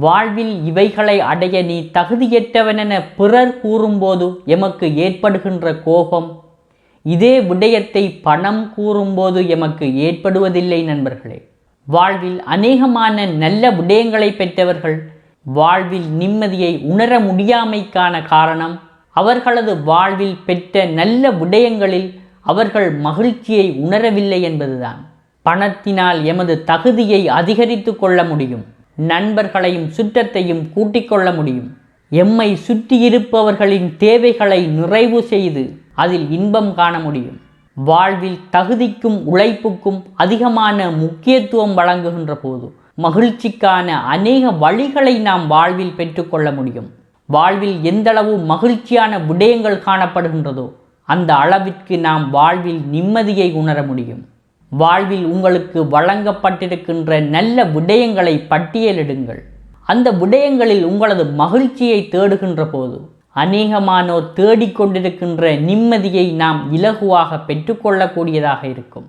வாழ்வில் இவைகளை அடைய நீ தகுதியற்றவனென பிறர் கூறும்போது எமக்கு ஏற்படுகின்ற கோபம், இதே விடயத்தை பணம் கூறும்போது எமக்கு ஏற்படுவதில்லை நண்பர்களே. வாழ்வில் அநேகமான நல்ல விடயங்களை பெற்றவர்கள் வாழ்வில் நிம்மதியை உணர முடியாமைக்கான காரணம், அவர்களது வாழ்வில் பெற்ற நல்ல விடயங்களில் அவர்கள் மகிழ்ச்சியை உணரவில்லை என்பதுதான். பணத்தினால் எமது தகுதியை அதிகரித்து கொள்ள முடியும், நண்பர்களையும் சுற்றத்தையும் கூட்டிக் கொள்ள முடியும், எம்மை சுற்றியிருப்பவர்களின் தேவைகளை நிறைவு செய்து அதில் இன்பம் காண முடியும். வாழ்வில் தகுதிக்கும் உழைப்புக்கும் அதிகமான முக்கியத்துவம் வழங்குகின்ற போது மகிழ்ச்சிக்கான அநேக வழிகளை நாம் வாழ்வில் பெற்றுக்கொள்ள முடியும். வாழ்வில் எந்தளவு மகிழ்ச்சியான விடயங்கள் காணப்படுகின்றதோ அந்த அளவிற்கு நாம் வாழ்வில் நிம்மதியை உணர முடியும். வாழ்வில் உங்களுக்கு வழங்கப்பட்டிருக்கின்ற நல்ல விடயங்களை பட்டியலிடுங்கள். அந்த விடயங்களில் உங்களது மகிழ்ச்சியை தேடுகின்ற போது அநேகமானோர் தேடிக்கொண்டிருக்கின்ற நிம்மதியை நாம் இலகுவாக பெற்றுக்கொள்ளக்கூடியதாக இருக்கும்.